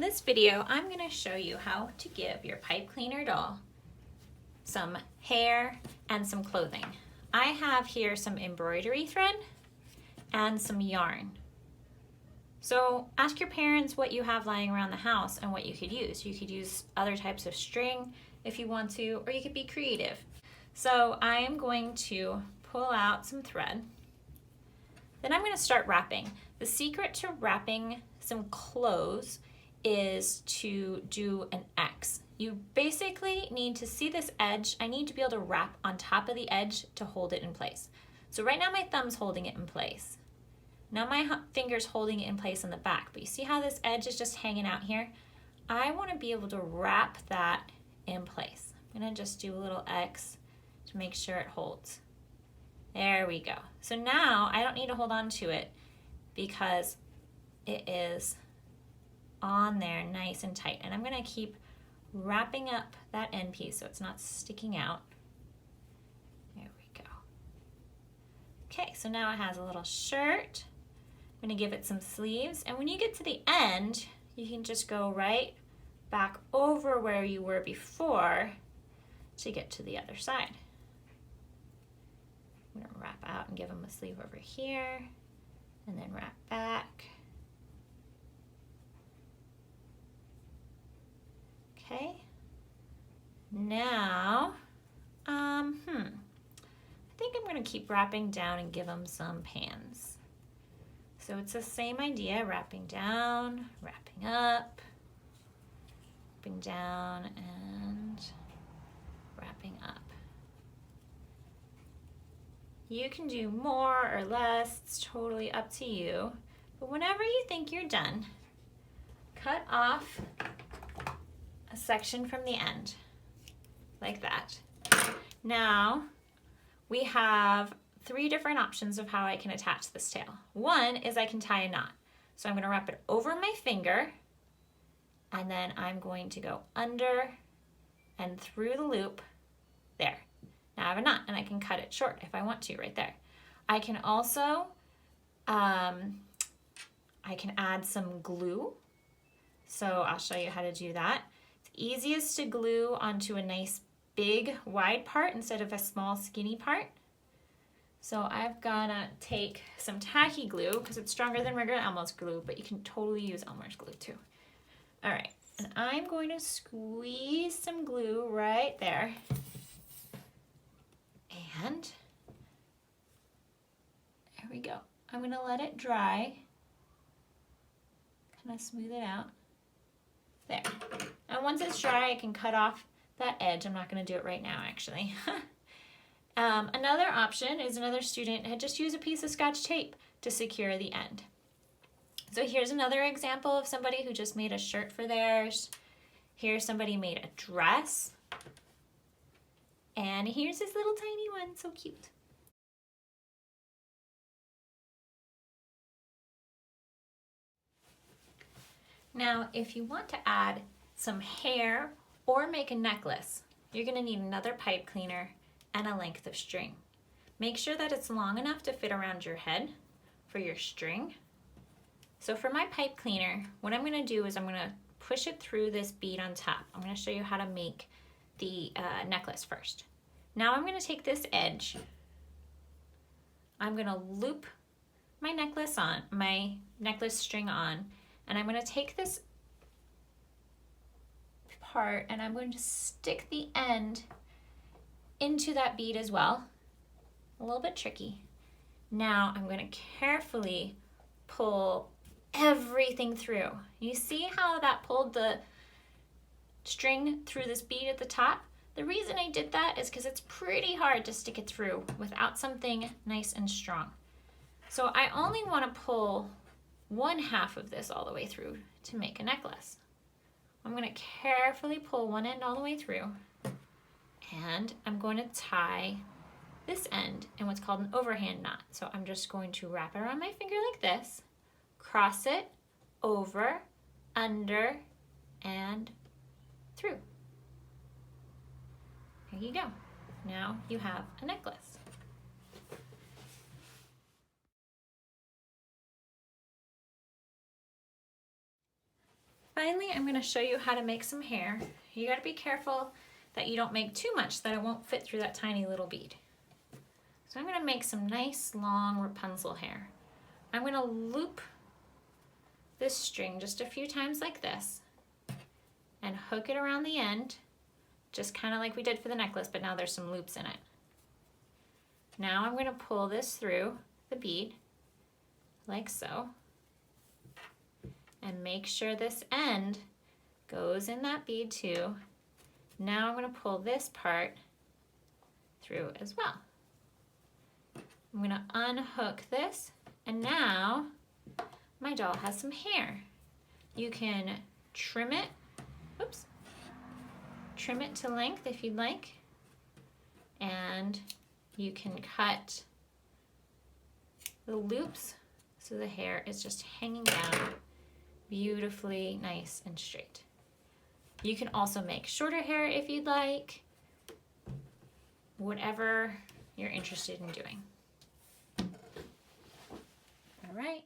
this video, I'm going to show you how to give your pipe cleaner doll some hair and some clothing. I have here some embroidery thread and some yarn. So ask your parents what you have lying around the house and what you could use. You could use other types of string if you want to, or you could be creative. So I am going to pull out some thread. Then I'm going to start wrapping. The secret to wrapping some clothes is to do an X. You basically need to see this edge. I need to be able to wrap on top of the edge to hold it in place. So right now my thumb's holding it in place. Now my finger's holding it in place on the back, but you see how this edge is just hanging out here? I want to be able to wrap that in place. I'm going to just do a little X to make sure it holds. There we go. So now I don't need to hold on to it because it is on there nice and tight. And I'm going to keep wrapping up that end piece so it's not sticking out. There we go. Okay, so now it has a little shirt. I'm going to give it some sleeves. And when you get to the end, you can just go right back over where you were before to get to the other side. I'm going to wrap out and give them a sleeve over here and then wrap back. Okay, now, I think I'm going to keep wrapping down and give them some pans. So it's the same idea, wrapping down, wrapping up, wrapping down, and wrapping up. You can do more or less, it's totally up to you. But whenever you think you're done, cut off a section from the end, like that. Now, we have 3 different options of how I can attach this tail. One is I can tie a knot. So I'm going to wrap it over my finger, and then I'm going to go under and through the loop, there. Now I have a knot, and I can cut it short if I want to right there. I can also, I can add some glue. So I'll show you how to do that. Easiest to glue onto a nice big wide part instead of a small skinny part. So I've gotta take some tacky glue because it's stronger than regular Elmo's glue, but you can totally use Elmer's glue too. All right, and I'm going to squeeze some glue right there. And there we go. I'm gonna let it dry. Kind of smooth it out. There. And once it's dry, I can cut off that edge. I'm not going to do it right now, actually. Another option is another student had just used a piece of Scotch tape to secure the end. So here's another example of somebody who just made a shirt for theirs. Here's somebody made a dress. And here's this little tiny one, so cute. Now, if you want to add some hair or make a necklace, you're going to need another pipe cleaner and a length of string. Make sure that it's long enough to fit around your head for your string. So for my pipe cleaner, what I'm going to do is I'm going to push it through this bead on top. I'm going to show you how to make the necklace first. Now I'm going to take this edge. I'm going to loop my necklace string on. And I'm going to take this part and I'm going to stick the end into that bead as well. A little bit tricky. Now I'm going to carefully pull everything through. You see how that pulled the string through this bead at the top? The reason I did that is because it's pretty hard to stick it through without something nice and strong. So I only want to pull 1/2 of this all the way through to make a necklace. I'm going to carefully pull one end all the way through, and I'm going to tie this end in what's called an overhand knot. So I'm just going to wrap it around my finger like this, cross it, over, under, and through. There you go. Now you have a necklace. Finally, I'm gonna show you how to make some hair. You gotta be careful that you don't make too much so that it won't fit through that tiny little bead. So I'm gonna make some nice long Rapunzel hair. I'm gonna loop this string just a few times like this and hook it around the end, just kind of like we did for the necklace, but now there's some loops in it. Now I'm gonna pull this through the bead like so, and make sure this end goes in that bead too. Now I'm gonna pull this part through as well. I'm gonna unhook this, and now my doll has some hair. You can trim it, oops, trim it to length if you'd like, and you can cut the loops so the hair is just hanging down beautifully nice and straight. You can also make shorter hair if you'd like, whatever you're interested in doing. All right.